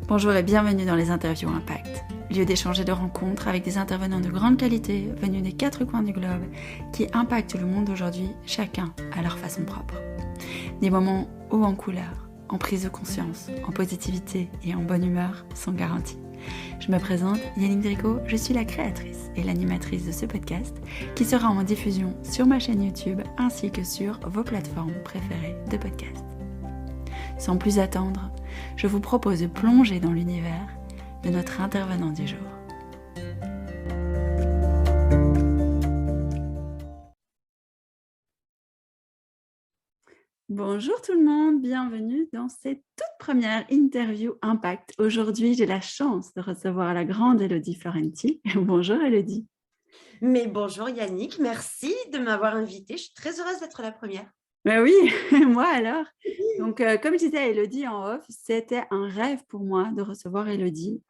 Bonjour et bienvenue dans les interviews Impact, lieu d'échange et de rencontres avec des intervenants de grande qualité venus des quatre coins du globe qui impactent le monde aujourd'hui, chacun à leur façon propre. Des moments hauts en couleur, en prise de conscience, en positivité et en bonne humeur sont garantis. Je me présente, Yannick Drico, je suis la créatrice et l'animatrice de ce podcast qui sera en diffusion sur ma chaîne YouTube ainsi que sur vos plateformes préférées de podcast. Sans plus attendre, je vous propose de plonger dans l'univers de notre intervenant du jour. Bonjour tout le monde, bienvenue dans cette toute première interview Impact. Aujourd'hui, j'ai la chance de recevoir la grande Elodie Florenti. Bonjour Elodie. Mais bonjour Yannick, merci de m'avoir invitée. Je suis très heureuse d'être la première. Ben oui, moi alors. Donc, comme je disais à Elodie en off, c'était un rêve pour moi de recevoir Elodie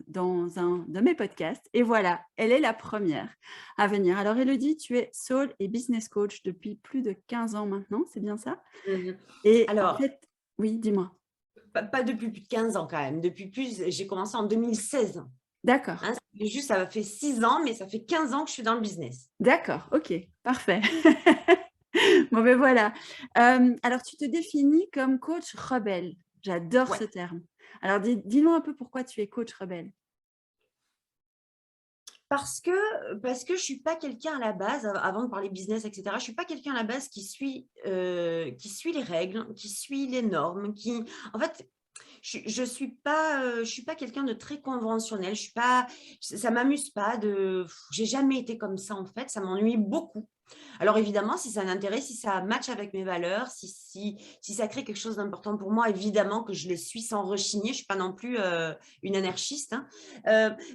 dans un de mes podcasts. Et voilà, elle est la première à venir. Alors Elodie, tu es soul et business coach depuis plus de 15 ans maintenant, c'est bien ça? Et en Alors, fait, oui, dis-moi. pas depuis plus de 15 ans quand même. J'ai commencé en 2016. D'accord, Ça fait 6 ans, mais ça fait 15 ans que je suis dans le business. d'accord, ok, parfait. Bon, ben voilà. Alors, tu te définis comme coach rebelle. J'adore Ouais. ce terme. Alors, dis-nous un peu pourquoi tu es coach rebelle. Parce que je suis pas quelqu'un à la base, avant de parler business, etc., je suis pas quelqu'un à la base qui suit les règles, qui suit les normes, en fait, je suis pas quelqu'un de très conventionnel. Ça m'amuse pas j'ai jamais été comme ça en fait. Ça m'ennuie beaucoup. Alors évidemment, si ça m'intéresse, si ça match avec mes valeurs, si ça crée quelque chose d'important pour moi, évidemment que je le suis sans rechigner. Je suis pas non plus une anarchiste, hein.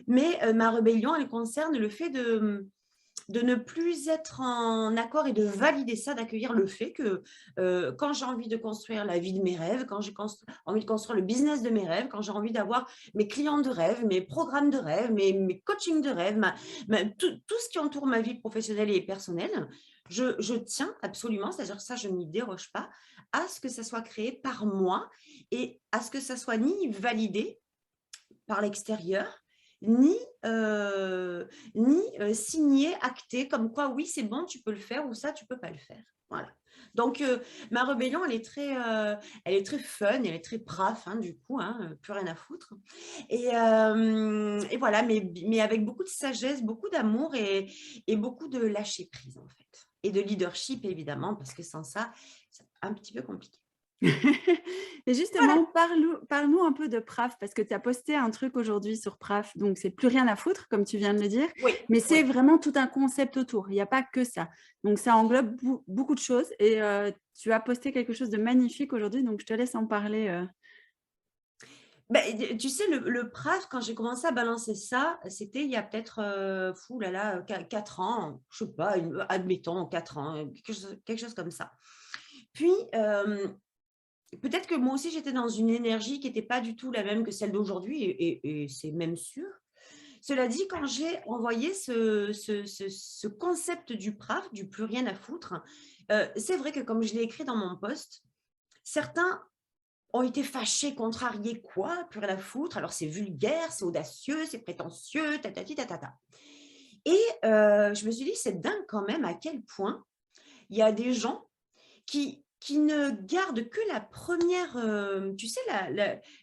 Mais ma rébellion, elle concerne le fait de ne plus être en accord et de valider ça, d'accueillir le fait que quand j'ai envie de construire la vie de mes rêves, quand j'ai envie de construire le business de mes rêves, quand j'ai envie d'avoir mes clients de rêve, mes programmes de rêve, mes coachings de rêve, tout ce qui entoure ma vie professionnelle et personnelle, je tiens absolument, c'est-à-dire ça, je n'y déroge pas, à ce que ça soit créé par moi et à ce que ça soit ni validé par l'extérieur, ni signé, acté, comme quoi oui, c'est bon, tu peux le faire ou ça, tu peux pas le faire. Voilà. Donc, ma rébellion, elle est très fun, elle est très brave, hein, du coup, hein, plus rien à foutre. Et voilà, mais avec beaucoup de sagesse, beaucoup d'amour et beaucoup de lâcher prise, en fait. Et de leadership, évidemment, parce que sans ça, c'est un petit peu compliqué. Et Voilà. justement, parle-nous un peu de PRAF, parce que tu as posté un truc aujourd'hui sur PRAF, donc c'est plus rien à foutre, comme tu viens de le dire, Oui, mais oui. c'est vraiment tout un concept autour, il n'y a pas que ça. Donc ça englobe beaucoup de choses et tu as posté quelque chose de magnifique aujourd'hui, donc je te laisse en parler. Tu sais, le PRAF, quand j'ai commencé à balancer ça, c'était il y a peut-être, 4 ans, je sais pas, admettons 4 ans, quelque chose comme ça. Puis, peut-être que moi aussi, j'étais dans une énergie qui n'était pas du tout la même que celle d'aujourd'hui et c'est même sûr. Cela dit, quand j'ai envoyé ce concept du PRAF, du plus rien à foutre, c'est vrai que comme je l'ai écrit dans mon post, certains ont été fâchés, contrariés, quoi, plus rien à foutre. Alors, c'est vulgaire, c'est audacieux, c'est prétentieux, tatati, tatata. Et je me suis dit, c'est dingue quand même à quel point il y a des gens qui ne gardent que la première, tu sais,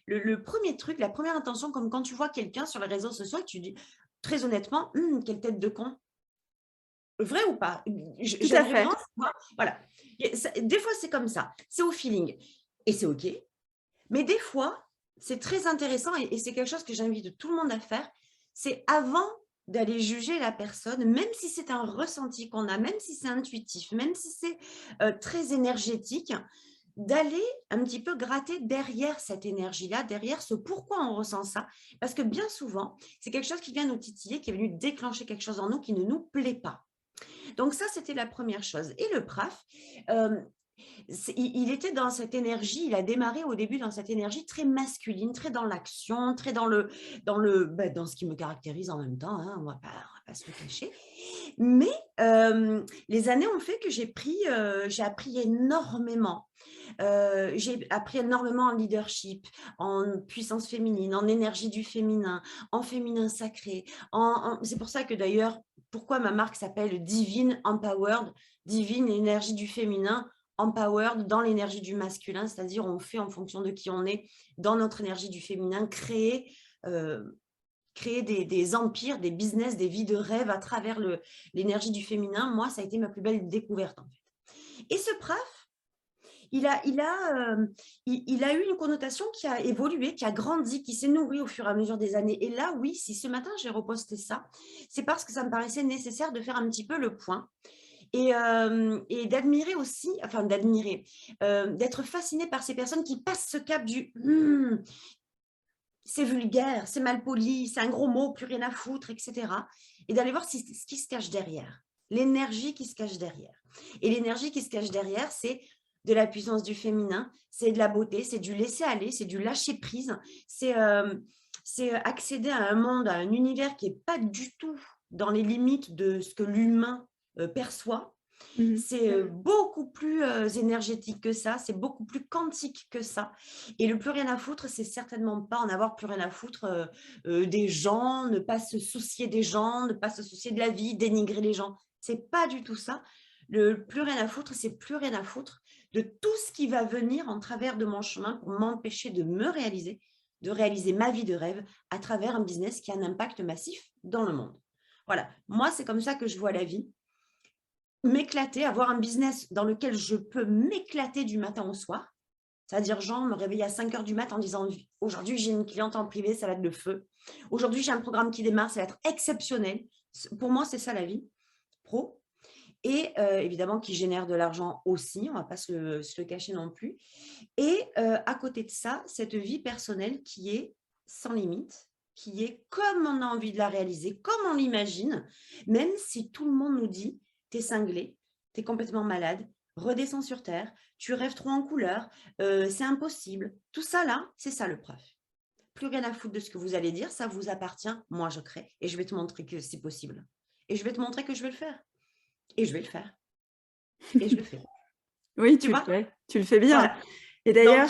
le premier truc, la première intention, comme quand tu vois quelqu'un sur les réseaux sociaux et tu dis, très honnêtement, quelle tête de con. Vrai ou pas? Tout à J'aimerais fait. vraiment savoir. Voilà. Des fois, c'est comme ça. C'est au feeling. Et c'est OK. Mais des fois, c'est très intéressant et c'est quelque chose que j'invite tout le monde à faire. C'est avant d'aller juger la personne, même si c'est un ressenti qu'on a, même si c'est intuitif, même si c'est très énergétique, d'aller un petit peu gratter derrière cette énergie-là, derrière ce pourquoi on ressent ça. Parce que bien souvent, c'est quelque chose qui vient nous titiller, qui est venu déclencher quelque chose en nous qui ne nous plaît pas. Donc ça, c'était la première chose. Et le PRAF, euh, il était dans cette énergie, il a démarré au début dans cette énergie très masculine, très dans l'action, très dans ce qui me caractérise en même temps, hein, on va pas se le cacher. Mais les années ont fait que j'ai appris énormément. J'ai appris énormément en leadership, en puissance féminine, en énergie du féminin, en féminin sacré. C'est pour ça que d'ailleurs, pourquoi ma marque s'appelle Divine Empowered, Divine énergie du féminin, Empowered dans l'énergie du masculin, c'est-à-dire on fait en fonction de qui on est, dans notre énergie du féminin, créer des empires, des business, des vies de rêve à travers l'énergie du féminin. Moi, ça a été ma plus belle découverte en fait. Et ce PRAF, il a eu une connotation qui a évolué, qui a grandi, qui s'est nourrie au fur et à mesure des années. Et là, oui, si ce matin j'ai reposté ça, c'est parce que ça me paraissait nécessaire de faire un petit peu le point et d'admirer aussi, enfin d'admirer, d'être fascinée par ces personnes qui passent ce cap du c'est vulgaire, c'est mal poli, c'est un gros mot, plus rien à foutre, etc. Et d'aller voir ce qui se cache derrière, l'énergie qui se cache derrière. Et l'énergie qui se cache derrière, c'est de la puissance du féminin, c'est de la beauté, c'est du laisser aller, c'est du lâcher prise, c'est accéder à un monde, à un univers qui n'est pas du tout dans les limites de ce que l'humain perçoit. C'est beaucoup plus énergétique que ça, c'est beaucoup plus quantique que ça. Et le plus rien à foutre, c'est certainement pas en avoir plus rien à foutre des gens, ne pas se soucier des gens, ne pas se soucier de la vie, dénigrer les gens. C'est pas du tout ça. Le plus rien à foutre, c'est plus rien à foutre de tout ce qui va venir en travers de mon chemin pour m'empêcher de me réaliser, de réaliser ma vie de rêve à travers un business qui a un impact massif dans le monde. Voilà, moi, c'est comme ça que je vois la vie. M'éclater, avoir un business dans lequel je peux m'éclater du matin au soir. C'est-à-dire, genre, me réveiller à 5 heures du matin en disant « Aujourd'hui, j'ai une cliente en privé, ça va être le feu. Aujourd'hui, j'ai un programme qui démarre, ça va être exceptionnel. » Pour moi, c'est ça la vie pro. Et évidemment, qui génère de l'argent aussi, on ne va pas se le cacher non plus. Et à côté de ça, cette vie personnelle qui est sans limite, qui est comme on a envie de la réaliser, comme on l'imagine, même si tout le monde nous dit t'es cinglé, t'es complètement malade, redescends sur terre, tu rêves trop en couleur, c'est impossible. Tout ça là, c'est ça le PRAF. Plus rien à foutre de ce que vous allez dire, ça vous appartient, moi je crée et je vais te montrer que c'est possible. Et je vais te montrer que je vais le faire. Et je vais le faire. Et je le fais. Oui, tu le fais. Tu le fais bien. Voilà. Et d'ailleurs,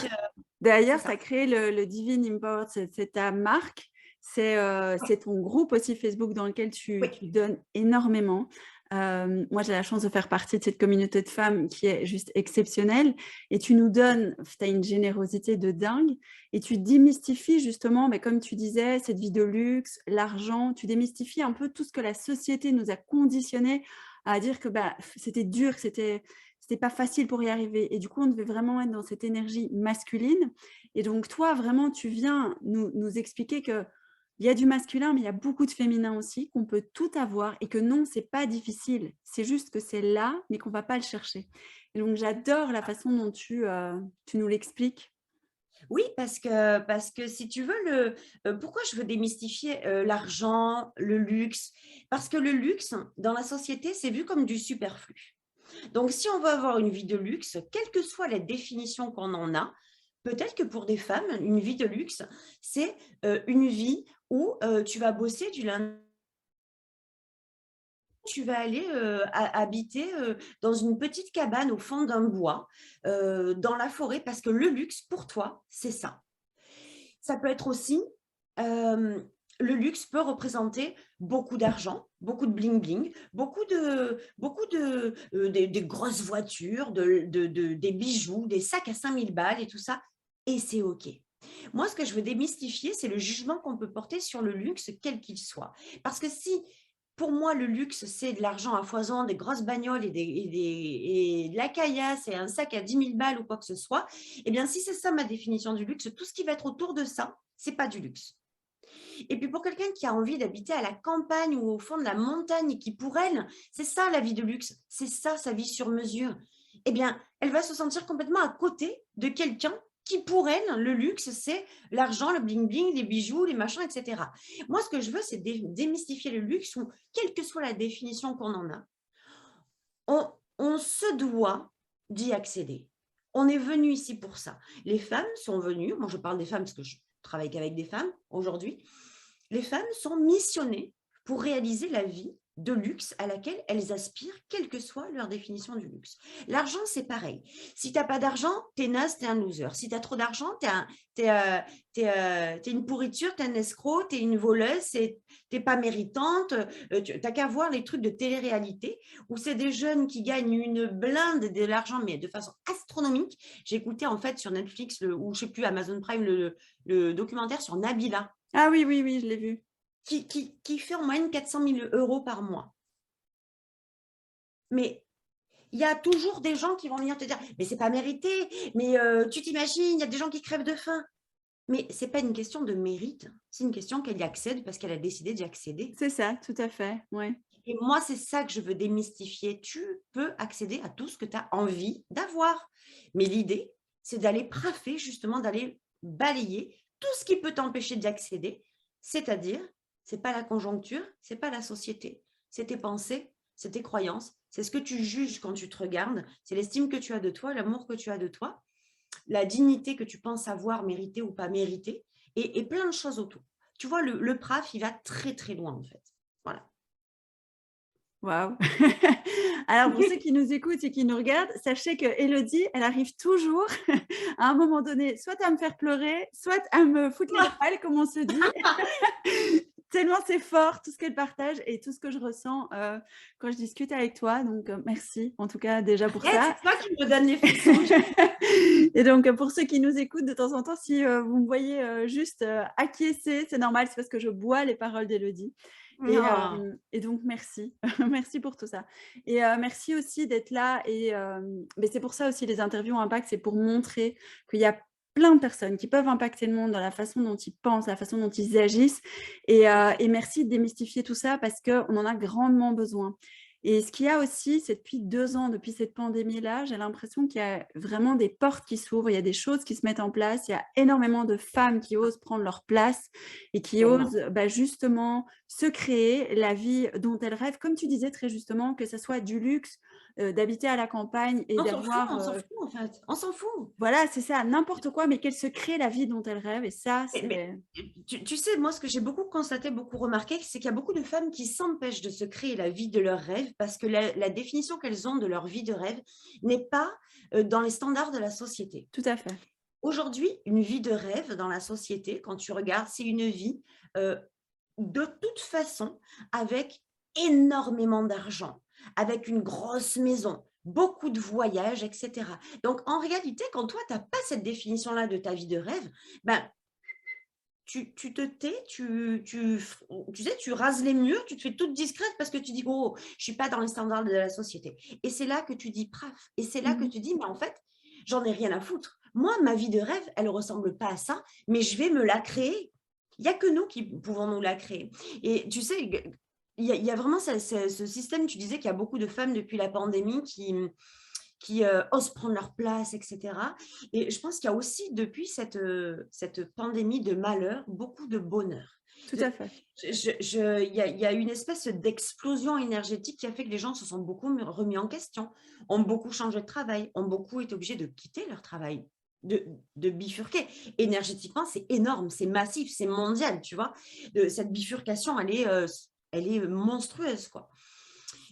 Donc, tu as créé le Divine Empowered, c'est ta marque, c'est ton groupe aussi Facebook dans lequel tu donnes énormément. Moi, j'ai la chance de faire partie de cette communauté de femmes qui est juste exceptionnelle. Et tu nous donnes, tu as une générosité de dingue. Et tu démystifies justement, mais comme tu disais, cette vie de luxe, l'argent, tu démystifies un peu tout ce que la société nous a conditionné à dire que c'était dur, que c'était pas facile pour y arriver. Et du coup, on devait vraiment être dans cette énergie masculine. Et donc, toi, vraiment, tu viens nous expliquer que il y a du masculin, mais il y a beaucoup de féminin aussi, qu'on peut tout avoir et que non, c'est pas difficile. C'est juste que c'est là, mais qu'on va pas le chercher. Et donc, j'adore la façon dont tu nous l'expliques. Oui, parce que si tu veux, pourquoi je veux démystifier l'argent, le luxe? Parce que le luxe, dans la société, c'est vu comme du superflu. Donc, si on veut avoir une vie de luxe, quelle que soit la définition qu'on en a, peut-être que pour des femmes, une vie de luxe, c'est une vie où tu vas bosser du lundi. Tu vas aller habiter dans une petite cabane au fond d'un bois, dans la forêt, parce que le luxe, pour toi, c'est ça. Ça peut être aussi, le luxe peut représenter beaucoup d'argent, beaucoup de bling-bling, des grosses voitures, des bijoux, des sacs à 5000 balles et tout ça. Et c'est OK. Moi, ce que je veux démystifier, c'est le jugement qu'on peut porter sur le luxe, quel qu'il soit. Parce que si, pour moi, le luxe, c'est de l'argent à foison, des grosses bagnoles et de la caillasse et un sac à 10 000 balles ou quoi que ce soit, eh bien, si c'est ça ma définition du luxe, tout ce qui va être autour de ça, c'est pas du luxe. Et puis pour quelqu'un qui a envie d'habiter à la campagne ou au fond de la montagne et qui, pour elle, c'est ça la vie de luxe, c'est ça sa vie sur mesure, eh bien, elle va se sentir complètement à côté de quelqu'un qui, pour elle, le luxe, c'est l'argent, le bling-bling, les bijoux, les machins, etc. Moi, ce que je veux, c'est démystifier le luxe où, quelle que soit la définition qu'on en a, on se doit d'y accéder. On est venu ici pour ça. Les femmes sont venues, moi je parle des femmes parce que je travaille qu'avec des femmes aujourd'hui, les femmes sont missionnées pour réaliser la vie de luxe à laquelle elles aspirent, quelle que soit leur définition du luxe. L'argent, c'est pareil. Si tu n'as pas d'argent, tu es naze, tu es un loser. Si tu as trop d'argent, t'es une pourriture, tu es un escroc, tu es une voleuse, tu n'es pas méritante. Tu n'as qu'à voir les trucs de télé-réalité où c'est des jeunes qui gagnent une blinde de l'argent, mais de façon astronomique. J'ai écouté en fait sur Netflix ou je ne sais plus, Amazon Prime, le documentaire sur Nabila Ah oui, oui, oui, je l'ai vu. qui fait en moyenne 400 000 euros par mois. Mais il y a toujours des gens qui vont venir te dire « mais c'est pas mérité, mais tu t'imagines, il y a des gens qui crèvent de faim ». Mais ce n'est pas une question de mérite, c'est une question qu'elle y accède parce qu'elle a décidé d'y accéder. C'est ça, tout à fait, ouais. Et moi, c'est ça que je veux démystifier. Tu peux accéder à tout ce que tu as envie d'avoir. Mais l'idée, c'est d'aller praffer, justement, d'aller balayer tout ce qui peut t'empêcher d'y accéder. C'est-à-dire, ce n'est pas la conjoncture, ce n'est pas la société. C'est tes pensées, c'est tes croyances, c'est ce que tu juges quand tu te regardes, c'est l'estime que tu as de toi, l'amour que tu as de toi, la dignité que tu penses avoir, mériter ou pas mériter, et plein de choses autour. Tu vois, le PRAF, il va très, très loin, en fait. Voilà. Waouh! Alors pour ceux qui nous écoutent et qui nous regardent, sachez que Élodie, elle arrive toujours à un moment donné, soit à me faire pleurer, soit à me foutre les poils, comme on se dit. Tellement c'est fort tout ce qu'elle partage et tout ce que je ressens, quand je discute avec toi, donc merci en tout cas déjà pour Arrête, ça. c'est toi qui me donne les frissons. Et donc pour ceux qui nous écoutent de temps en temps, si, vous me voyez, juste, acquiescer, c'est normal, c'est parce que je bois les paroles d'Élodie. Non. Et donc merci, merci pour tout ça. Et merci aussi d'être là et mais c'est pour ça aussi les interviews impact, c'est pour montrer qu'il y a plein de personnes qui peuvent impacter le monde dans la façon dont ils pensent, la façon dont ils agissent et merci de démystifier tout ça parce qu'on en a grandement besoin. Et ce qu'il y a aussi, c'est depuis 2 ans, depuis cette pandémie-là, j'ai l'impression qu'il y a vraiment des portes qui s'ouvrent, il y a des choses qui se mettent en place, il y a énormément de femmes qui osent prendre leur place et qui Tellement. osent justement se créer la vie dont elles rêvent, comme tu disais très justement, que ce soit du luxe, d'habiter à la campagne et On s'en fout, d'avoir, on s'en fout en fait. On s'en fout. voilà, c'est ça, n'importe quoi, mais qu'elles se créent la vie dont elles rêvent et ça, Mais c'est tu sais, moi, ce que j'ai beaucoup constaté, beaucoup remarqué, c'est qu'il y a beaucoup de femmes qui s'empêchent de se créer la vie de leurs rêves parce que la définition qu'elles ont de leur vie de rêve n'est pas dans les standards de la société. tout à fait. Aujourd'hui, une vie de rêve dans la société, quand tu regardes, c'est une vie euh, de toute façon avec énormément d'argent, avec une grosse maison, beaucoup de voyages, etc. Donc, en réalité, quand toi, tu n'as pas cette définition-là de ta vie de rêve, ben, tu te tais, tu sais, tu rases les murs, tu te fais toute discrète parce que tu dis, oh, je ne suis pas dans les standards de la société. Et c'est là que tu dis, praf. Et c'est là que Mmh. tu dis, mais en fait, j'en ai rien à foutre. Moi, ma vie de rêve, elle ne ressemble pas à ça, mais je vais me la créer. Il n'y a que nous qui pouvons nous la créer. Et tu sais, il y a vraiment ce système, tu disais qu'il y a beaucoup de femmes depuis la pandémie qui osent prendre leur place, etc. Et je pense qu'il y a aussi, depuis cette pandémie de malheur, beaucoup de bonheur. Tout à fait. Il y a une espèce d'explosion énergétique qui a fait que les gens se sont beaucoup remis en question, ont beaucoup changé de travail, ont beaucoup été obligés de quitter leur travail, de bifurquer. Énergétiquement, c'est énorme, c'est massif, c'est mondial, tu vois. Cette bifurcation, elle est monstrueuse, quoi.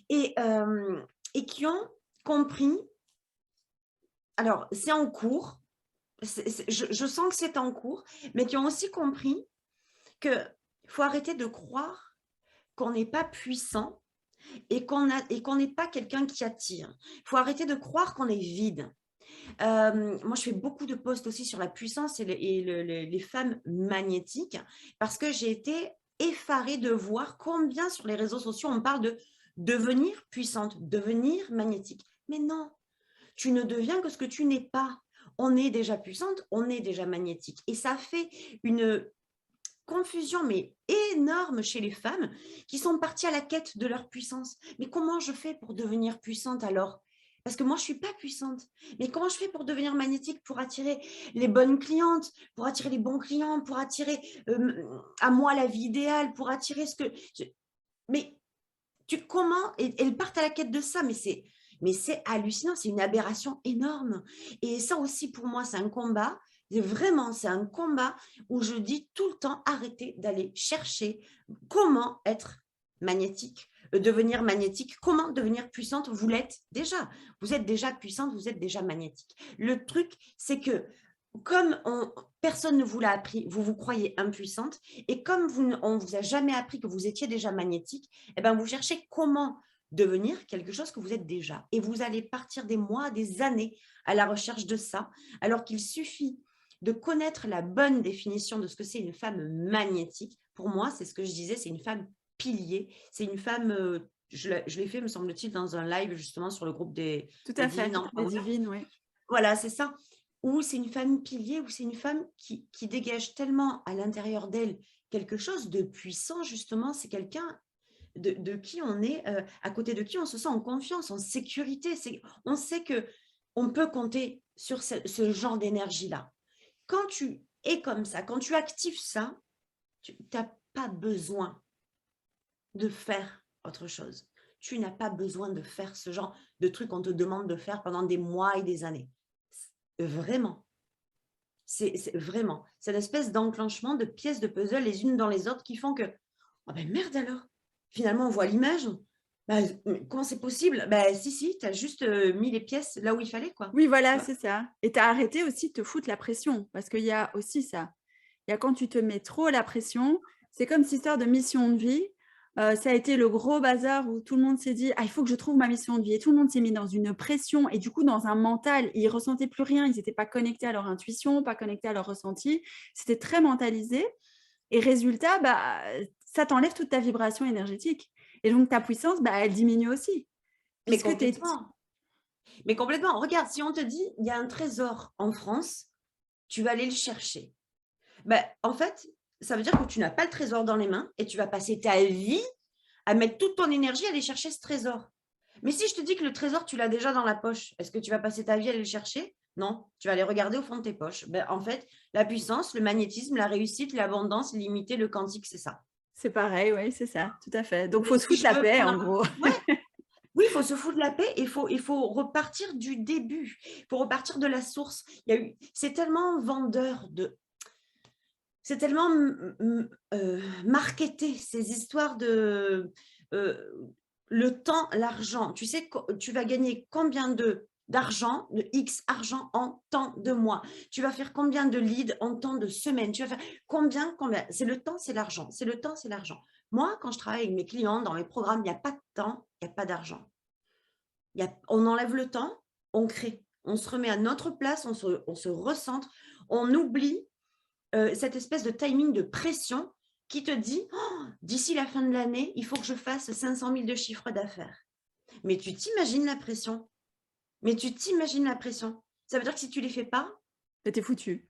Et qui ont compris. Alors, c'est en cours, je sens que c'est en cours, mais qui ont aussi compris qu'il faut arrêter de croire qu'on n'est pas puissant et qu'on n'est pas quelqu'un qui attire. Il faut arrêter de croire qu'on est vide. Moi, je fais beaucoup de posts aussi sur la puissance et les femmes magnétiques parce que j'ai été effarée de voir combien sur les réseaux sociaux on parle de devenir puissante, devenir magnétique. Mais non, tu ne deviens que ce que tu n'es pas. On est déjà puissante, on est déjà magnétique. Et ça fait une confusion, mais énorme chez les femmes qui sont parties à la quête de leur puissance. Mais comment je fais pour devenir puissante alors? Parce que moi, je ne suis pas puissante. Mais comment je fais pour devenir magnétique, pour attirer les bonnes clientes, pour attirer les bons clients, pour attirer à moi la vie idéale, pour attirer ce que... Mais comment... Et elles partent à la quête de ça, mais c'est hallucinant, c'est une aberration énorme. Et ça aussi, pour moi, c'est un combat. C'est un combat où je dis tout le temps, arrêtez d'aller chercher comment être magnétique. Devenir magnétique, comment devenir puissante? Vous l'êtes déjà. Vous êtes déjà puissante, vous êtes déjà magnétique. Le truc, c'est que comme personne ne vous l'a appris, vous vous croyez impuissante, et comme on ne vous a jamais appris que vous étiez déjà magnétique, eh ben vous cherchez comment devenir quelque chose que vous êtes déjà. Et vous allez partir des mois, des années à la recherche de ça, alors qu'il suffit de connaître la bonne définition de ce que c'est une femme magnétique. Pour moi, c'est ce que je disais, c'est une femme pilier, c'est une femme, je l'ai fait, me semble-t-il, dans un live justement sur le groupe des Tout à fait, divines les empowers. divines, oui. Voilà, c'est ça. Ou c'est une femme pilier, ou c'est une femme qui dégage tellement à l'intérieur d'elle quelque chose de puissant, justement. C'est quelqu'un de qui on est, à côté de qui on se sent en confiance, en sécurité. On sait qu'on peut compter sur ce genre d'énergie-là. Quand tu es comme ça, quand tu actives ça, tu n'as pas besoin de faire autre chose. Tu n'as pas besoin de faire ce genre de truc qu'on te demande de faire pendant des mois et des années. Vraiment. C'est vraiment. C'est une espèce d'enclenchement de pièces de puzzle les unes dans les autres qui font que, oh ben merde alors, finalement on voit l'image. Bah, comment c'est possible? Bah, si, tu as juste mis les pièces là où il fallait, quoi. Oui, Tu voilà, vois? c'est ça. Et tu as arrêté aussi de te foutre la pression, parce qu'il y a aussi ça. Il y a quand tu te mets trop la pression, c'est comme cette histoire de mission de vie. Ça a été le gros bazar où tout le monde s'est dit: «Ah, il faut que je trouve ma mission de vie» et tout le monde s'est mis dans une pression et du coup dans un mental, ils ressentaient plus rien, ils étaient pas connectés à leur intuition, pas connectés à leur ressenti. C'était très mentalisé et résultat, bah, ça t'enlève toute ta vibration énergétique et donc ta puissance, bah, elle diminue aussi Mais puisque tu es complètement. Mais complètement. Regarde, si on te dit, il y a un trésor en France, tu vas aller le chercher. Ben, en fait, ça veut dire que tu n'as pas le trésor dans les mains et tu vas passer ta vie à mettre toute ton énergie à aller chercher ce trésor. Mais si je te dis que le trésor, tu l'as déjà dans la poche, est-ce que tu vas passer ta vie à aller le chercher? Non, tu vas aller regarder au fond de tes poches. Ben, en fait, la puissance, le magnétisme, la réussite, l'abondance, l'illimité, le quantique, c'est ça. c'est pareil, oui, c'est ça, tout à fait. Donc Mais faut se si foutre je la veux paix en prendre... gros. Ouais, oui, il faut se foutre de la paix et il faut repartir du début. Il faut repartir de la source. C'est tellement vendeur de... C'est tellement marketé, ces histoires de le temps, l'argent. Tu sais, tu vas gagner combien d'argent, de X argent en temps de mois. Tu vas faire combien de leads en temps de semaine. Tu vas faire combien. C'est le temps, c'est l'argent. C'est le temps, c'est l'argent. Moi, quand je travaille avec mes clients dans mes programmes, il n'y a pas de temps, il n'y a pas d'argent. On enlève le temps, on crée. On se remet à notre place, on se recentre, on oublie cette espèce de timing de pression qui te dit oh, d'ici la fin de l'année, il faut que je fasse 500 000 de chiffre d'affaires. Mais tu t'imagines la pression. Mais tu t'imagines la pression. Ça veut dire que si tu ne les fais pas, T'es foutu.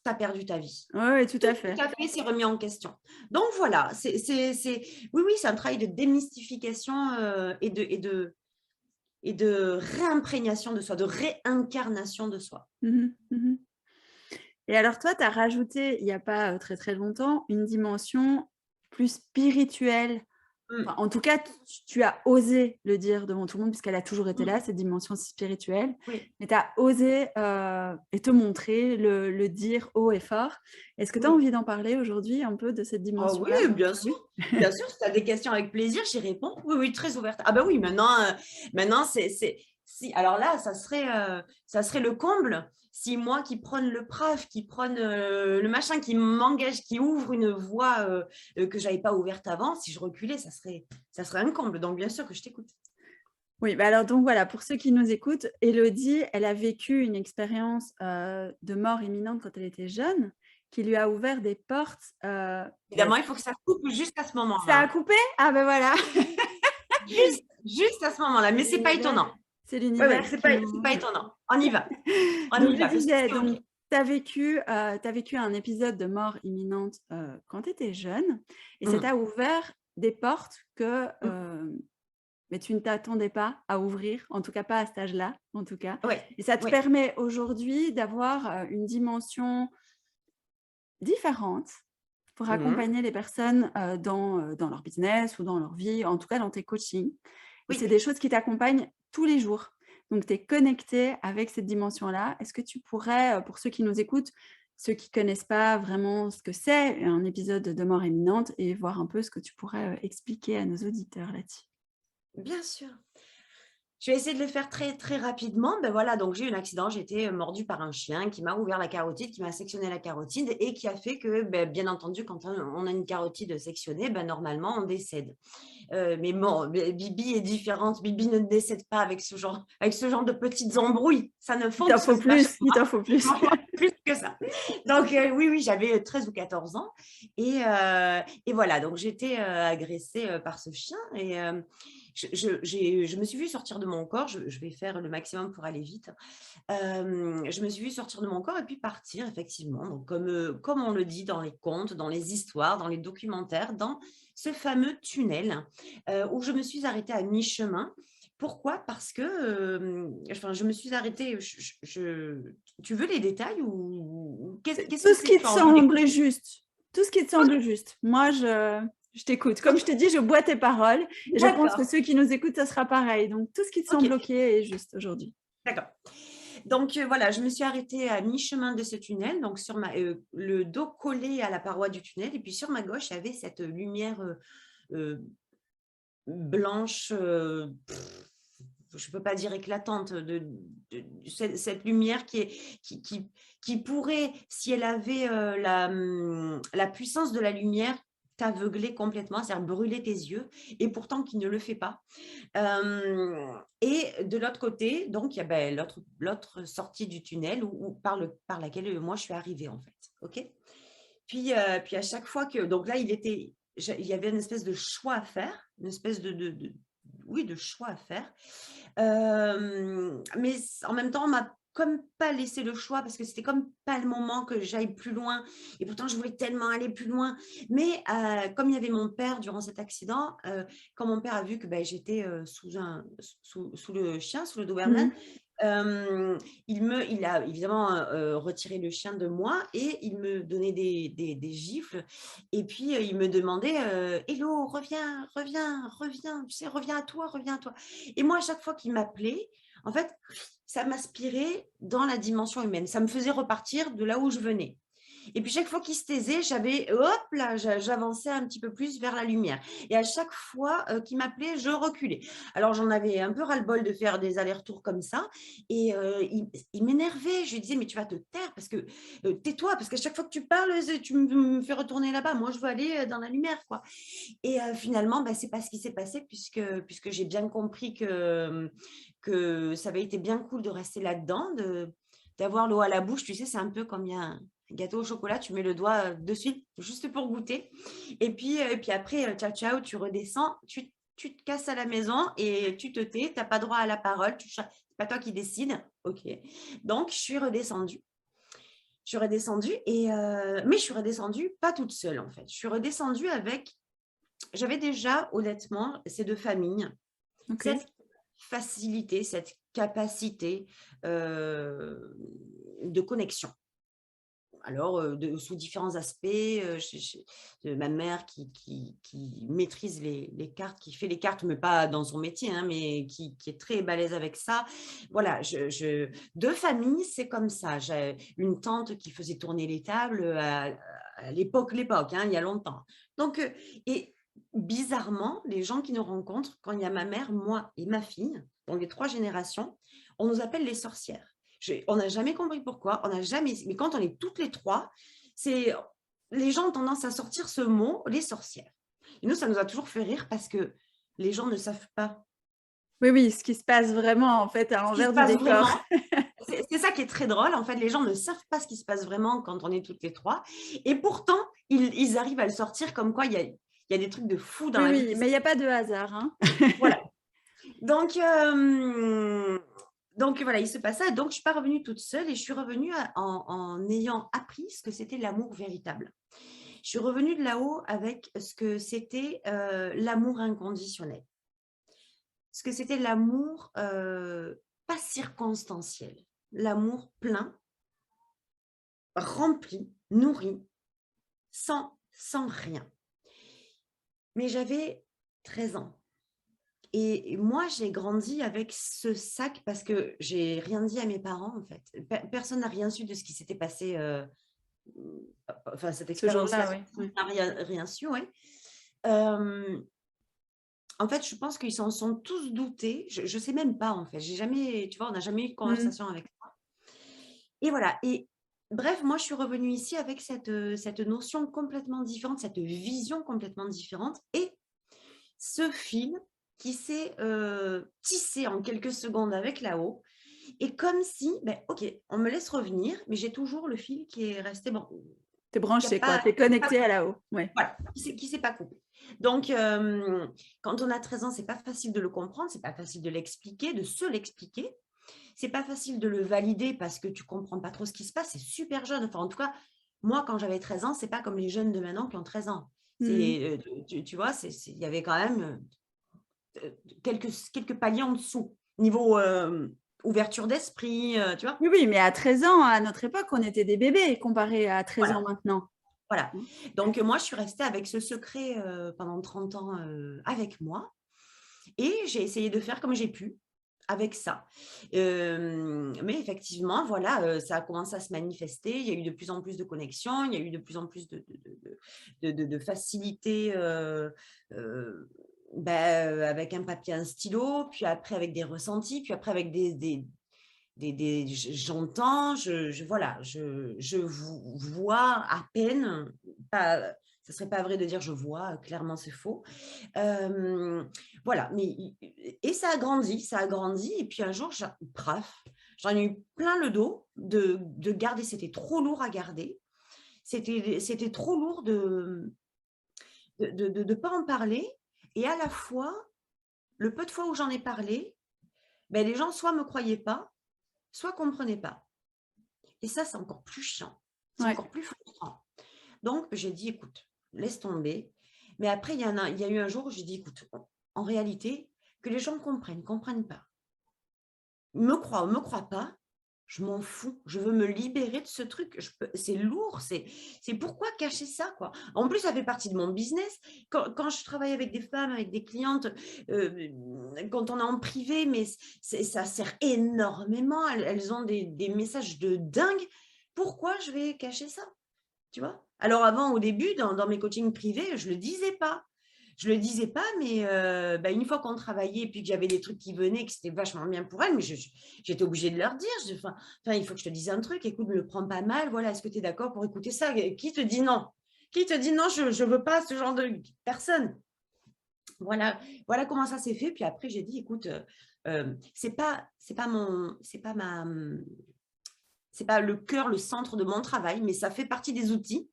tu as perdu ta vie. Oui, tout Tout à fait. à fait, c'est remis en question. Donc voilà, oui, c'est un travail de démystification et de réimprégnation de soi, de réincarnation de soi. Et alors toi, tu as rajouté, il n'y a pas très très longtemps, une dimension plus spirituelle. Enfin, en tout cas, tu as osé le dire devant tout le monde, puisqu'elle a toujours été là, cette dimension spirituelle. Oui. Mais tu as osé et te montrer, le dire haut et fort. Est-ce que tu as Oui. envie d'en parler aujourd'hui un peu de cette Oh dimension-là? oui, bien sûr. Bien sûr, si tu as des questions avec plaisir, j'y réponds. Oui, oui, très ouverte. Ah bah oui, maintenant si, alors là, ça serait le comble si moi qui prône le PRAF, qui prône le machin, qui m'engage, qui ouvre une voie que j'avais pas ouverte avant, si je reculais, ça serait un comble. Donc bien sûr que je t'écoute. Oui, bah alors donc voilà, pour ceux qui nous écoutent, Élodie, elle a vécu une expérience de mort imminente quand elle était jeune, qui lui a ouvert des portes. Évidemment, il faut que ça coupe juste à ce Ça a moment-là. coupé? Ah ben voilà. Juste à ce moment-là, mais c'est pas étonnant. C'est Oui, oui, l'univers c'est qui pas nous... étonnant. On y va. On Donc y je va, parce que disais, c'est OK. tu as vécu un épisode de mort imminente quand tu étais jeune, et ça t'a ouvert des portes que mais tu ne t'attendais pas à ouvrir, en tout cas pas à cet âge-là, en tout cas. Oui, Et ça te oui. permet aujourd'hui d'avoir une dimension différente pour accompagner les personnes dans leur business ou dans leur vie, en tout cas dans tes coachings. Et Oui. c'est des choses qui t'accompagnent tous les jours. Donc, tu es connecté avec cette dimension-là. Est-ce que tu pourrais, pour ceux qui nous écoutent, ceux qui connaissent pas vraiment ce que c'est un épisode de mort imminente et voir un peu ce que tu pourrais, expliquer à nos auditeurs là-dessus. Bien sûr. Je vais essayer de le faire très, très rapidement. Ben voilà, donc j'ai eu un accident, j'ai été mordue par un chien qui m'a ouvert la carotide, qui m'a sectionné la carotide et qui a fait que, beh, bien entendu, quand on a une carotide sectionnée, ben, normalement, on décède. Mais bon, Bibi est différente. Bibi ne décède pas avec ce genre de petites embrouilles. Ça ne Il t'en faut fonctionne pas chez plus, il t'en faut plus. moi, plus que ça. Donc, oui, oui, j'avais 13 ou 14 ans. Et voilà, donc j'étais agressée par ce chien. Et je me suis vue sortir de mon corps. Je vais faire le maximum pour aller vite. Je me suis vue sortir de mon corps et puis partir, effectivement. Donc, comme on le dit dans les contes, dans les histoires, dans les documentaires, dans ce fameux tunnel où je me suis arrêtée à mi-chemin. Pourquoi? Parce que enfin, je me suis arrêtée. Tu veux les détails ou qu'est-ce Tout que ce qui tu te as envie semble d'écouter? juste. Tout ce qui te semble juste. Moi, je t'écoute. Comme je Ok, te dis, je bois tes paroles et je pense que d'accord. ceux qui nous écoutent, ça sera pareil. Donc, tout ce qui te Ok, semble OK est juste aujourd'hui. d'accord. Donc voilà, je me suis arrêtée à mi-chemin de ce tunnel, donc le dos collé à la paroi du tunnel, et puis sur ma gauche, il y avait cette lumière euh, blanche, je ne peux pas dire éclatante, cette lumière qui pourrait, si elle avait la puissance de la lumière, t'aveugler complètement, c'est-à-dire brûler tes yeux, et pourtant qui ne le fait pas. Et de l'autre côté, donc il y a l'autre sortie du tunnel par laquelle moi je suis arrivée en fait. Ok. Puis à chaque fois que, donc là il y avait une espèce de choix à faire, une espèce oui, de choix à faire. Mais en même temps, on m'a comme pas laissé le choix parce que c'était comme pas le moment que j'aille plus loin. Et pourtant, je voulais tellement aller plus loin. Mais comme il y avait mon père durant cet accident, quand mon père a vu que ben, j'étais sous le chien, sous le Doberman, Mmh. il a évidemment retiré le chien de moi et il me donnait des gifles. Et puis, il me demandait Hello, reviens, reviens, reviens, tu sais, reviens à toi, reviens à toi. Et moi, à chaque fois qu'il m'appelait, en fait, ça m'aspirait dans la dimension humaine. Ça me faisait repartir de là où je venais. Et puis chaque fois qu'il se taisait, hop là, j'avançais un petit peu plus vers la lumière. Et à chaque fois qu'il m'appelait, je reculais. Alors j'en avais un peu ras-le-bol de faire des allers-retours comme ça. Et il m'énervait. Je lui disais, mais tu vas te taire parce que tais-toi, parce qu'à chaque fois que tu parles, tu me fais retourner là-bas. Moi, je veux aller dans la lumière, quoi. Et finalement, bah, c'est pas ce qui s'est passé puisque j'ai bien compris que ça avait été bien cool de rester là-dedans, d'avoir l'eau à la bouche. Tu sais, c'est un peu comme il y a un gâteau au chocolat, tu mets le doigt dessus juste pour goûter. Et puis après, ciao, ciao, tu redescends, tu te casses à la maison et tu te tais, tu n'as pas droit à la parole, c'est pas toi qui décides. OK. Donc, je suis redescendue. Mais je suis redescendue pas toute seule en fait. Je suis redescendue j'avais déjà honnêtement ces deux familles, OK. cette facilité, cette capacité de connexion. Alors, sous différents aspects, ma mère qui maîtrise les cartes, qui fait les cartes, mais pas dans son métier, hein, mais qui est très balèze avec ça. Voilà, de famille, c'est comme ça. J'ai une tante qui faisait tourner les tables à l'époque, hein, il y a longtemps. Donc, et bizarrement, les gens qui nous rencontrent, quand il y a ma mère, moi et ma fille, donc les 3 générations, on nous appelle les sorcières. On n'a jamais compris pourquoi, on n'a jamais. Mais quand on est toutes les 3, les gens ont tendance à sortir ce mot, les sorcières. Et nous, ça nous a toujours fait rire parce que les gens ne savent pas Oui, oui, ce qui se passe vraiment, en fait, à ce qui se l'envers du passe décor. vraiment. C'est ça qui est très drôle. En fait, les gens ne savent pas ce qui se passe vraiment quand on est toutes les 3. Et pourtant, ils arrivent à le sortir comme quoi il y a des trucs de fou dans Oui, la vie oui, qui se mais il y a passent. pas de hasard, hein. Voilà. Donc, voilà, il se passe ça. Donc, je ne suis pas revenue toute seule et je suis revenue en ayant appris ce que c'était l'amour véritable. Je suis revenue de là-haut avec ce que c'était l'amour inconditionnel. Ce que c'était l'amour pas circonstanciel. L'amour plein, rempli, nourri, sans rien. Mais j'avais 13 ans. Et moi, j'ai grandi avec ce sac parce que j'ai rien dit à mes parents, en fait. Personne n'a rien su de ce qui s'était passé enfin cette Ce expérience-là, jour-là, oui. Ouais. on n'a rien su, ouais. Hem, En fait, je pense qu'ils s'en sont tous doutés. Je sais même pas, en fait. J'ai jamais, tu vois, on n'a jamais eu de Mmh. conversation avec ça. Et voilà, et bref, moi, je suis revenue ici avec cette notion complètement différente, cette vision complètement différente et ce fil qui s'est, tissé en quelques secondes avec là-haut et comme si, ben, OK, on me laisse revenir, mais j'ai toujours le fil qui est resté bon, Tu es qui a branché, quoi. pas Tu es qui s'est pas connecté à là-haut. Ouais. voilà, qui s'est pas coupé. Donc quand on a 13 ans, c'est pas facile de le comprendre, c'est pas facile de l'expliquer, de se l'expliquer. C'est pas facile de le valider parce que tu comprends pas trop ce qui se passe, c'est super jeune. Enfin, en tout cas, moi, quand j'avais 13 ans, c'est pas comme les jeunes de maintenant qui ont 13 ans. Mmh. C'est, tu vois, il y avait quand même quelques paliers en dessous. Niveau ouverture d'esprit, tu vois. Oui, oui, mais à 13 ans, à notre époque, on était des bébés comparé à 13 ans Voilà, maintenant. voilà. Mmh. Donc, moi, je suis restée avec ce secret pendant 30 ans avec moi et j'ai essayé de faire comme j'ai pu avec ça. Mais effectivement, voilà, ça a commencé à se manifester. Il y a eu de plus en plus de connexions, il y a eu de plus en plus de facilité, avec un papier, un stylo, puis après avec des ressentis, puis après avec j'entends, voilà, je vois à peine, pas, ça serait pas vrai de dire je vois, clairement c'est faux. Hem, voilà, mais et ça a grandi et puis un jour, praf, j'en ai eu plein le dos de garder, c'était trop lourd à garder. C'était trop lourd de pas en parler et à la fois, le peu de fois où j'en ai parlé, ben les gens soit me croyaient pas, soit comprenaient pas et ça, c'est encore plus chiant, c'est Ouais. encore plus frustrant. Donc j'ai dit: «Écoute, laisse tomber». Mais après, il y a eu un jour où j'ai dit: «Écoute, en réalité, que les gens comprennent, comprennent pas, me croient pas, je m'en fous. Je veux me libérer de ce truc. C'est lourd, c'est pourquoi cacher ça, quoi?» En plus, ça fait partie de mon business. Quand je travaille avec des femmes, avec des clientes, quand on est en privé, mais ça sert énormément. Elles ont des messages de dingue. Pourquoi je vais cacher ça? Tu vois? Alors avant, au début, dans mes coachings privés, je le disais pas. Je le disais pas, mais une fois qu'on travaillait et puis que j'avais des trucs qui venaient, que c'était vachement bien pour elles, mais j'étais obligée de leur dire. Il faut que je te dise un truc, écoute, me le prends pas mal, voilà, est-ce que tu es d'accord pour écouter ça? Qui te dit non? Qui te dit non, je ne veux pas ce genre de personne? Voilà comment ça s'est fait. Puis après, j'ai dit, écoute, c'est pas le cœur, le centre de mon travail, mais ça fait partie des outils.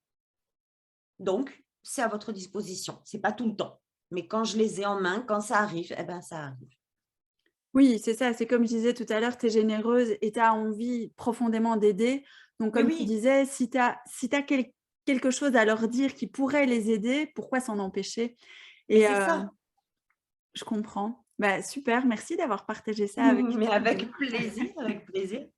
Donc, c'est à votre disposition. C'est pas tout le temps. Mais quand je les ai en main, quand ça arrive, eh ben, ça arrive. Oui, c'est ça, c'est comme je disais tout à l'heure, tu es généreuse et tu as envie profondément d'aider. Donc Mais comme tu oui, disais, si tu as quelque chose à leur dire qui pourrait les aider, pourquoi s'en empêcher? mais Et c'est ça. je comprends. Bah, super, merci d'avoir partagé ça avec Mais moi. avec plaisir, avec plaisir.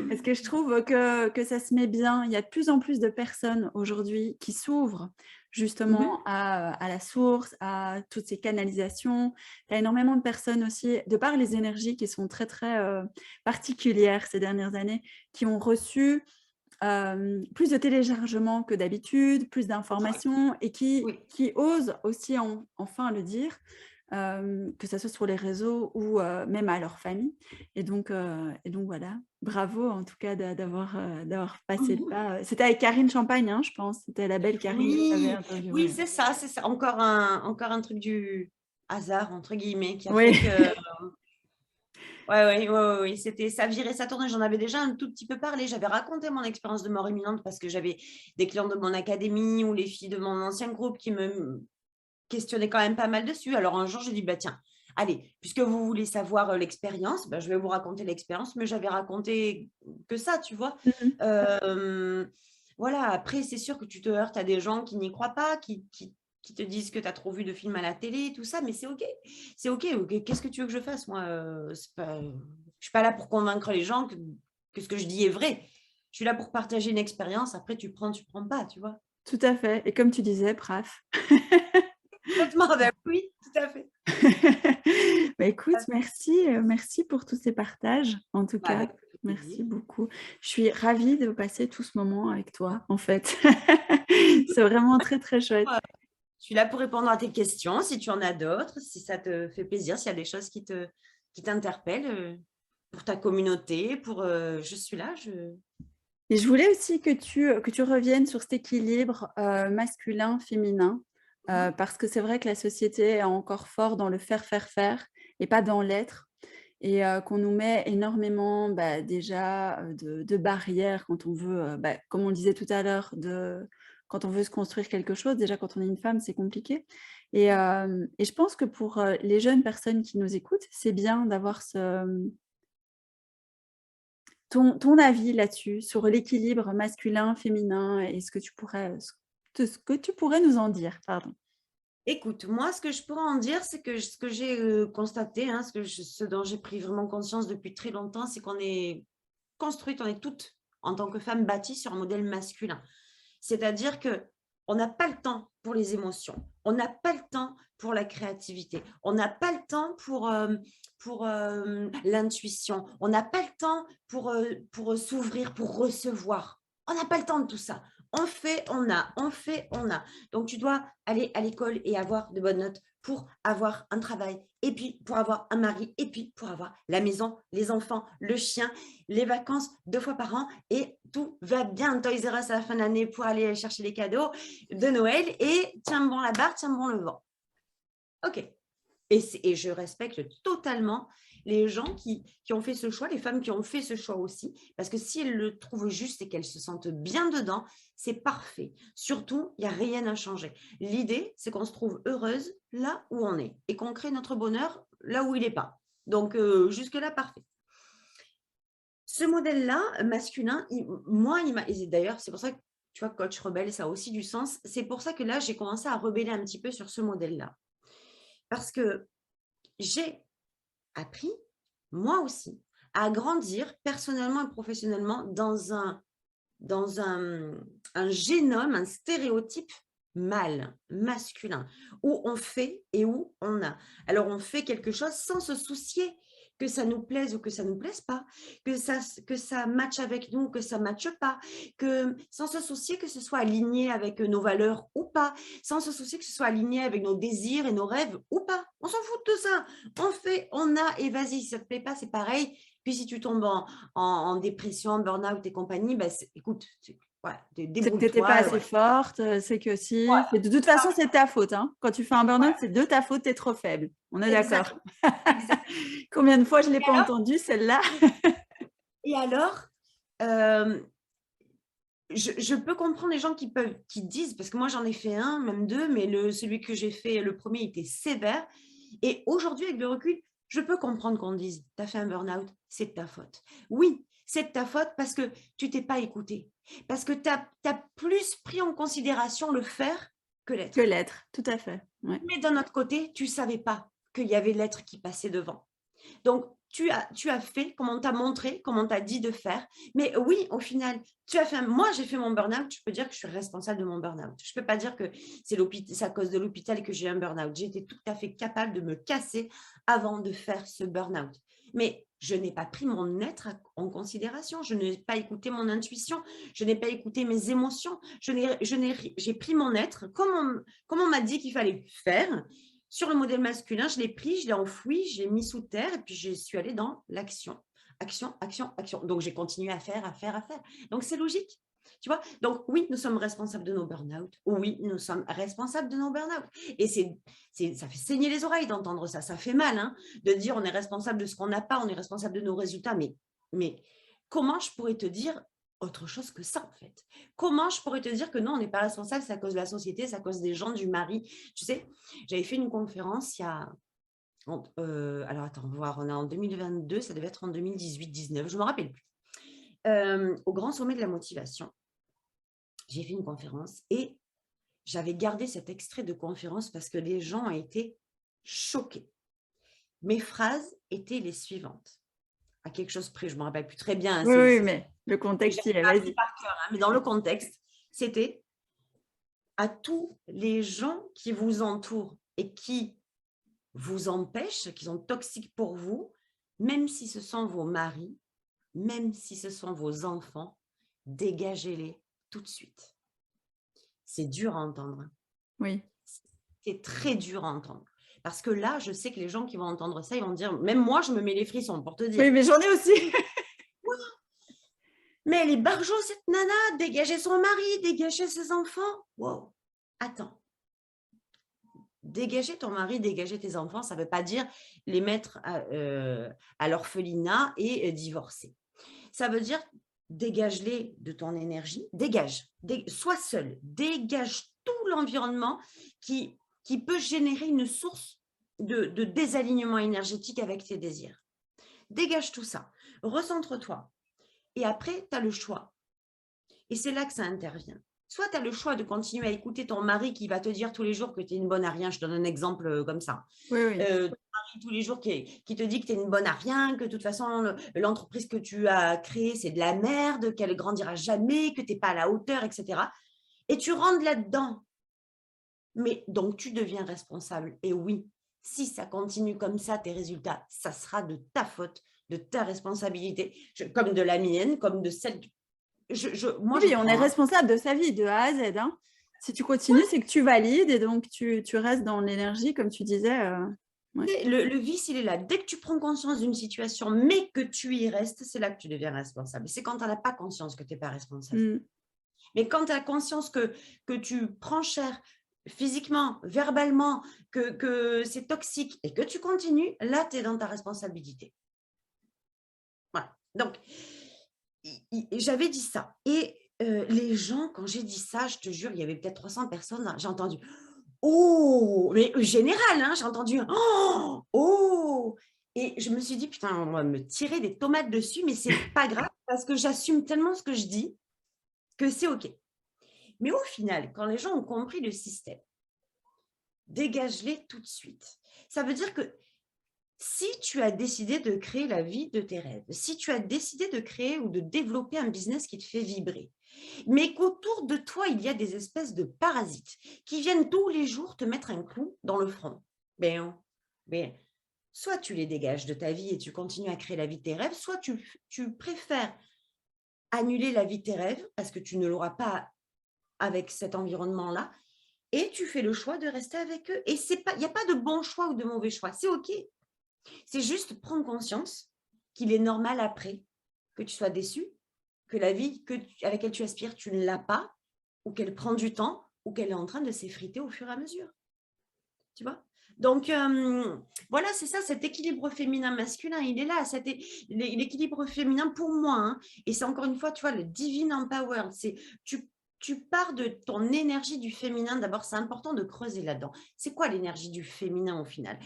Parce que je trouve que ça se met bien. Il y a de plus en plus de personnes aujourd'hui qui s'ouvrent Mmh. justement à la source, à toutes ces canalisations. Il y a énormément de personnes aussi, de par les énergies qui sont très, très particulières ces dernières années, qui ont reçu plus de téléchargements que d'habitude, plus Oui, d'informations et oui. qui osent aussi enfin le dire, que ça soit sur les réseaux ou même à leur famille. Et donc voilà, bravo en tout cas d'avoir passé le pas. C'était avec Karine Champagne, hein, je pense. C'était la belle Karine que tu avais Oui, oui, interviewée. c'est ça, c'est ça. Encore un truc du «hasard» entre guillemets qui a Oui, fait que ouais, ouais, ouais, ouais, oui, c'était ça virait, ça tournait. J'en avais déjà un tout petit peu parlé. J'avais raconté mon expérience de mort imminente parce que j'avais des clients de mon académie ou les filles de mon ancien groupe qui me questionnaient quand même pas mal dessus. Alors un jour, j'ai dit: «Bah tiens, allez, puisque vous voulez savoir, l'expérience, bah, je vais vous raconter l'expérience», mais j'avais raconté que ça, tu vois? mmh. Hem, voilà, après c'est sûr que tu te heurtes à des gens qui n'y croient pas, qui te disent que tu as trop vu de films à la télé, tout ça, mais c'est OK. C'est OK, OK. Qu'est-ce que tu veux que je fasse moi? C'est pas je suis pas là pour convaincre les gens que ce que je dis est vrai. Je suis là pour partager une expérience, après tu prends pas, tu vois? Tout à fait. Et comme tu disais, PRAF. Complètement, bah, oui, tout à fait. Bah, écoute, merci pour tous ces partages, en tout Bah, cas. fait Merci plaisir. beaucoup. Je suis ravie de passer tout ce moment avec toi, en fait. C'est vraiment très, très chouette. Je suis là pour répondre à tes questions, si tu en as d'autres, si ça te fait plaisir, s'il y a des choses qui t'interpellent pour ta communauté, je suis là. Et je voulais aussi que tu reviennes sur cet équilibre, masculin-féminin, Mhm. parce que c'est vrai que la société est encore fort dans le faire, faire, faire et pas dans l'être et qu'on nous met énormément, bah, déjà, de barrières quand on veut, bah, comme on le disait tout à l'heure, quand on veut se construire quelque chose. Déjà, quand on est une femme, c'est compliqué et je pense que pour, les jeunes personnes qui nous écoutent, c'est bien d'avoir ton avis là-dessus, sur l'équilibre masculin-féminin et ce que tu pourrais nous en dire? Pardon. Écoute, moi, ce que je pourrais en dire, c'est que ce que j'ai constaté, hein, ce dont j'ai pris vraiment conscience depuis très longtemps, c'est qu'on est construite, on est toutes, en tant que femmes, bâties sur un modèle masculin. C'est-à-dire que on n'a pas le temps pour les émotions, on n'a pas le temps pour la créativité, on n'a pas le temps pour l'intuition, on n'a pas le temps pour s'ouvrir, pour recevoir. On n'a pas le temps de tout ça. On fait, on a, on fait, on a. Donc, tu dois aller à l'école et avoir de bonnes notes pour avoir un travail, et puis pour avoir un mari, et puis pour avoir la maison, les enfants, le chien, les vacances 2 fois par an, et tout va bien. Toys R Us à la fin de l'année pour aller chercher les cadeaux de Noël, et tiens bon la barre, tiens bon le vent. OK. Et je respecte totalement les gens qui ont fait ce choix, les femmes qui ont fait ce choix aussi, parce que si elles le trouvent juste et qu'elles se sentent bien dedans, c'est parfait. Surtout, il n'y a rien à changer. L'idée, c'est qu'on se trouve heureuse là où on est et qu'on crée notre bonheur là où il n'est pas. Donc, jusque-là, parfait. Ce modèle-là, masculin, moi, et d'ailleurs, c'est pour ça que, tu vois, coach rebelle, ça a aussi du sens. C'est pour ça que là, j'ai commencé à rebeller un petit peu sur ce modèle-là. Parce que j'ai appris, moi aussi, à grandir personnellement et professionnellement dans un génome, un stéréotype mâle, masculin, où on fait et où on a. Alors, on fait quelque chose sans se soucier que ça nous plaise ou que ça ne nous plaise pas, que ça matche avec nous ou que ça ne matche pas, sans se soucier que ce soit aligné avec nos valeurs ou pas, sans se soucier que ce soit aligné avec nos désirs et nos rêves ou pas. On s'en fout de tout ça. On fait, on a, et vas-y, si ça ne te plaît pas, c'est pareil. Puis si tu tombes en dépression, burn-out et compagnie, ben écoute, voilà, C'est que tu étais pas débrouille-toi. assez forte, c'est que si Voilà, c'est de toute façon, c'est ta faute, hein. Quand tu fais un burn-out, voilà, c'est de ta faute, tu es trop faible. On est d'accord? exactement. Exact. Combien de fois je l'ai Et pas alors, entendue celle-là? et alors euh, je peux comprendre les gens qui disent, parce que moi j'en ai fait un, même deux, mais celui que j'ai fait, le premier, était sévère. Et aujourd'hui, avec le recul, je peux comprendre qu'on dise, tu as fait un burn-out, c'est de ta faute. Oui, c'est de ta faute parce que tu t'es pas écouté. Parce que tu as plus pris en considération le faire que Que l'être. l'être, tout à fait, ouais. Mais d'un autre côté, tu ne savais pas qu'il y avait l'être qui passait devant. Donc, tu as fait comme on t'a montré, comme on t'a dit de faire. Mais oui, au final, moi, j'ai fait mon burn-out. Je peux dire que je suis responsable de mon burn-out. Je ne peux pas dire que c'est à cause de l'hôpital que j'ai eu un burn-out. J'étais tout à fait capable de me casser avant de faire ce burn-out. Mais je n'ai pas pris mon être en considération. Je n'ai pas écouté mon intuition. Je n'ai pas écouté mes émotions. J'ai pris mon être comme on m'a dit qu'il fallait faire. Sur le modèle masculin, je l'ai pris, je l'ai enfoui, je l'ai mis sous terre et puis je suis allée dans l'action. Action, action, action. Donc, j'ai continué à faire, à faire, à faire. Donc, c'est logique. Tu vois? Donc, oui, nous sommes responsables de nos burn-out. Oui, nous sommes responsables de nos burn-out. Et ça fait saigner les oreilles d'entendre ça. Ça fait mal, hein, de dire on est responsable de ce qu'on n'a pas, on est responsable de nos résultats. Mais comment je pourrais te dire autre chose que ça, en fait? Comment je pourrais te dire que non, on n'est pas responsable, c'est à cause de la société, c'est à cause des gens, du mari. Tu sais, j'avais fait une conférence il y a… alors, attends, voir, on est en 2022, ça devait être en 2018-19, je ne me rappelle plus. Au Grand Sommet de la Motivation, j'ai fait une conférence et j'avais gardé cet extrait de conférence parce que les gens ont été choqués. Mes phrases étaient les suivantes. À quelque chose près, je ne me rappelle plus très bien. Hein, Oui, oui, mais le contexte y est, pas appris vas-y. par cœur, hein, mais dans le contexte, c'était à tous les gens qui vous entourent et qui vous empêchent, qui sont toxiques pour vous, même si ce sont vos maris, même si ce sont vos enfants, dégagez-les tout de suite. C'est dur à entendre. Oui. C'est très dur à entendre. Parce que là, je sais que les gens qui vont entendre ça, ils vont dire, même moi, je me mets les frissons pour te dire. Oui, mais j'en ai aussi. Mais elle est barjo, cette nana, dégager son mari, dégager ses enfants. Wow, attends. Dégager ton mari, dégager tes enfants, ça ne veut pas dire les mettre à l'orphelinat et divorcer. Ça veut dire dégage-les de ton énergie, sois seul, dégage tout l'environnement qui peut générer une source de désalignement énergétique avec tes désirs. Dégage tout ça, recentre-toi. Et après, tu as le choix. Et c'est là que ça intervient. Soit tu as le choix de continuer à écouter ton mari qui va te dire tous les jours que tu es une bonne à rien. Je donne un exemple comme ça. Oui, oui. Ton mari tous les jours qui te dit que tu es une bonne à rien, que de toute façon, l'entreprise que tu as créée, c'est de la merde, qu'elle ne grandira jamais, que tu n'es pas à la hauteur, etc. Et tu rentres là-dedans. Mais donc, tu deviens responsable. Et oui, si ça continue comme ça, tes résultats, ça sera de ta faute, de ta responsabilité, comme de la mienne, comme de celle Oui, on est responsable de sa vie de A à Z. Hein. Si tu continues, c'est que tu valides et donc tu restes dans l'énergie, comme tu disais. Ouais. Le vice, il est là. Dès que tu prends conscience d'une situation, mais que tu y restes, c'est là que tu deviens responsable. C'est quand tu n'en as pas conscience que tu n'es pas responsable. Mais quand tu as conscience que tu prends cher physiquement, verbalement, que c'est toxique et que tu continues, là, tu es dans ta responsabilité. Voilà. Donc, j'avais dit ça. Et les gens, quand j'ai dit ça, je te jure, il y avait peut-être 300 personnes, j'ai entendu « Oh !» Mais général, hein, j'ai entendu « Oh !» Oh ! Et je me suis dit, putain, on va me tirer des tomates dessus, mais c'est pas grave parce que j'assume tellement ce que je dis que c'est OK. Mais au final, quand les gens ont compris le système, dégage-les tout de suite. Ça veut dire que si tu as décidé de créer la vie de tes rêves, si tu as décidé de créer ou de développer un business qui te fait vibrer, mais qu'autour de toi, il y a des espèces de parasites qui viennent tous les jours te mettre un clou dans le front, ben, soit tu les dégages de ta vie et tu continues à créer la vie de tes rêves, soit tu préfères annuler la vie de tes rêves parce que tu ne l'auras pas avec cet environnement-là et tu fais le choix de rester avec eux. Et il n'y a pas de bon choix ou de mauvais choix, c'est OK. C'est juste prendre conscience qu'il est normal après que tu sois déçu, que la vie à laquelle tu aspires, tu ne l'as pas, ou qu'elle prend du temps, ou qu'elle est en train de s'effriter au fur et à mesure. Tu vois ? Donc, voilà, c'est ça, cet équilibre féminin-masculin, il est là. L'équilibre féminin pour moi, hein, et c'est encore une fois, tu vois, le divine empowered, c'est tu pars de ton énergie du féminin. D'abord, c'est important de creuser là-dedans. C'est quoi l'énergie du féminin au final ?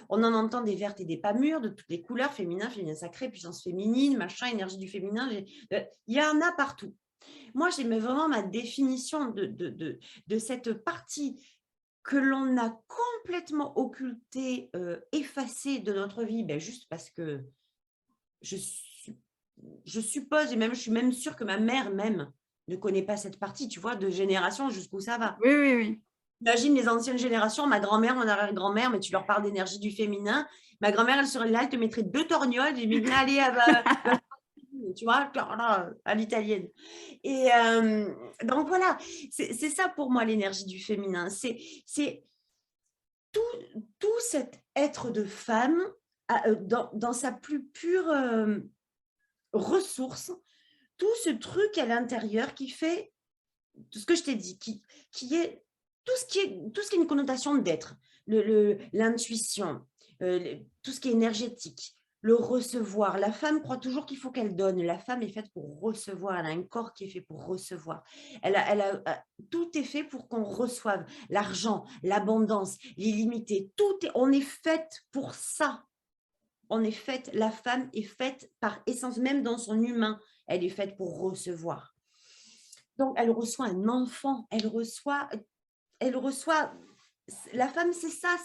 On en entend des vertes et des pas mûres, de toutes les couleurs, féminin sacré, puissance féminine, machin, énergie du féminin. Il y en a partout. Moi, j'aimais vraiment ma définition de cette partie que l'on a complètement occultée, effacée de notre vie, juste parce que je suppose, et même je suis même sûre que ma mère même ne connaît pas cette partie, tu vois, de génération jusqu'où ça va. Oui, oui, oui. Imagine les anciennes générations, ma grand-mère, mon arrière-grand-mère, mais tu leur parles d'énergie du féminin. Ma grand-mère, elle serait là, elle te mettrait 2 torgnoles, et me allez, tu vois, à l'italienne. Et donc voilà, c'est ça pour moi l'énergie du féminin. C'est tout cet être de femme dans sa plus pure ressource, tout ce truc à l'intérieur qui fait tout ce que je t'ai dit, qui est tout ce qui est une connotation d'être, l'intuition, tout ce qui est énergétique, le recevoir. La femme croit toujours qu'il faut qu'elle donne. La femme est faite pour recevoir. Elle a un corps qui est fait pour recevoir. Tout est fait pour qu'on reçoive l'argent, l'abondance, l'illimité. On est faite pour ça. La femme est faite par essence, même dans son humain, elle est faite pour recevoir. Donc, elle reçoit un enfant, elle reçoit, la femme, c'est ça,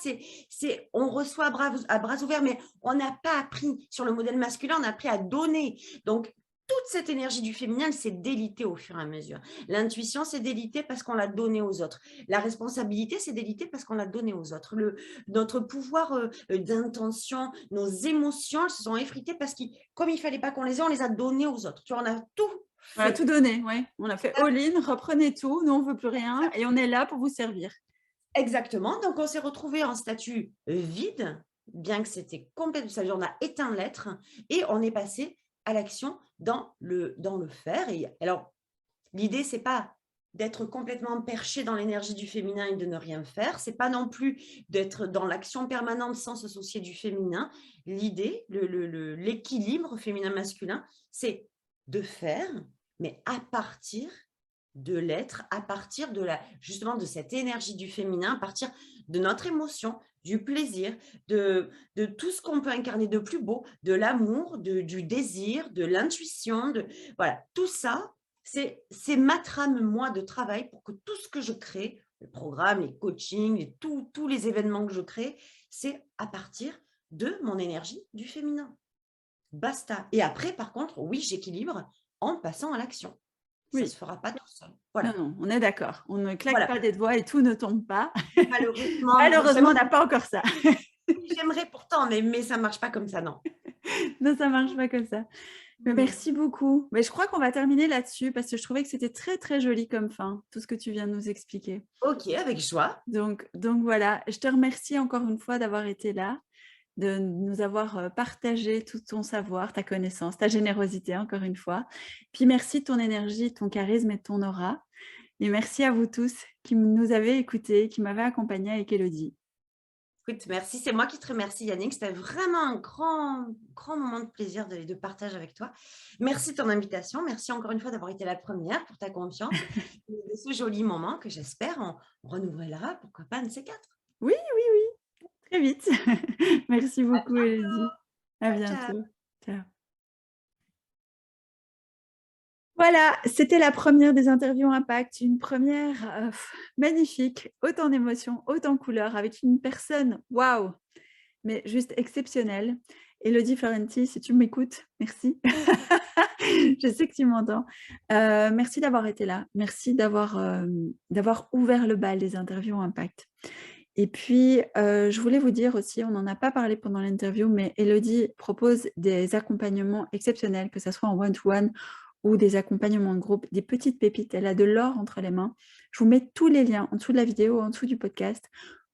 on reçoit à bras ouverts, mais on n'a pas appris sur le modèle masculin, on a appris à donner. Donc, toute cette énergie du féminin, elle s'est délitée au fur et à mesure. L'intuition s'est délitée parce qu'on l'a donnée aux autres. La responsabilité s'est délitée parce qu'on l'a donnée aux autres. Notre pouvoir d'intention, nos émotions, elles se sont effritées parce que, comme il ne fallait pas qu'on les ait, on les a données aux autres. Tu vois, on a tout On a fait. tout donné, ouais. On a fait all-in, reprenez tout, nous on ne veut plus rien et on est là pour vous servir. Exactement. Donc, on s'est retrouvé en statut vide, bien que c'était complètement, ça veut dire on a éteint l'être et on est passé à l'action dans le faire. Et alors, l'idée, c'est pas d'être complètement perché dans l'énergie du féminin et de ne rien faire. C'est pas non plus d'être dans l'action permanente sans se soucier du féminin. L'idée, l'équilibre féminin-masculin, c'est de faire, mais à partir de l'être, à partir de justement de cette énergie du féminin, à partir de notre émotion, du plaisir, de tout ce qu'on peut incarner de plus beau, de l'amour, du désir, de l'intuition, voilà, tout ça, c'est ma trame, moi, de travail pour que tout ce que je crée, le programme, les coachings, tous les événements que je crée, c'est à partir de mon énergie du féminin. Basta. Et après, par contre, oui, j'équilibre en passant à l'action. Ça ne se fera pas tout seul. Voilà. Non, on est d'accord. On ne claque Voilà. pas des doigts et tout ne tombe pas. Malheureusement, Malheureusement, on n'a pas encore ça. J'aimerais pourtant, mais ça ne marche pas comme ça, non. Non, ça ne marche pas comme ça. Mais merci beaucoup. Mais je crois qu'on va terminer là-dessus parce que je trouvais que c'était très, très joli comme fin, tout ce que tu viens de nous expliquer. Ok, avec joie. Donc voilà, je te remercie encore une fois d'avoir été là, de nous avoir partagé tout ton savoir, ta connaissance, ta générosité, encore une fois. Puis merci de ton énergie, ton charisme et ton aura. Et merci à vous tous qui nous avez écoutés, qui m'avez accompagnée avec Élodie. Écoute, merci. C'est moi qui te remercie, Yannick. C'était vraiment un grand, grand moment de plaisir de partage avec toi. Merci de ton invitation. Merci encore une fois d'avoir été la première pour ta confiance et de ce joli moment que j'espère on renouvellera, pourquoi pas, un de ces quatre. Oui. Très vite. Merci beaucoup, Élodie. À bientôt. Ciao. Voilà, c'était la première des interviews Impact, une première magnifique, autant d'émotions, autant de couleurs, avec une personne, waouh, mais juste exceptionnelle. Élodie Ferrenti, si tu m'écoutes, merci. Je sais que tu m'entends. Merci d'avoir été là. Merci d'avoir ouvert le bal des interviews Impact. Et puis, je voulais vous dire aussi, on n'en a pas parlé pendant l'interview, mais Élodie propose des accompagnements exceptionnels, que ce soit en one-to-one ou des accompagnements de groupe, des petites pépites. Elle a de l'or entre les mains. Je vous mets tous les liens en dessous de la vidéo, en dessous du podcast.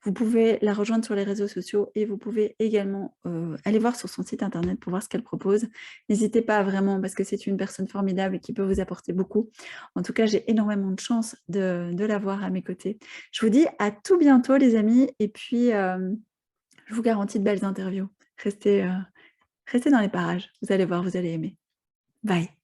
Vous pouvez la rejoindre sur les réseaux sociaux et vous pouvez également aller voir sur son site internet pour voir ce qu'elle propose. N'hésitez pas vraiment parce que c'est une personne formidable et qui peut vous apporter beaucoup. En tout cas, j'ai énormément de chance de l'avoir à mes côtés. Je vous dis à tout bientôt les amis et puis je vous garantis de belles interviews. Restez dans les parages, vous allez voir, vous allez aimer. Bye.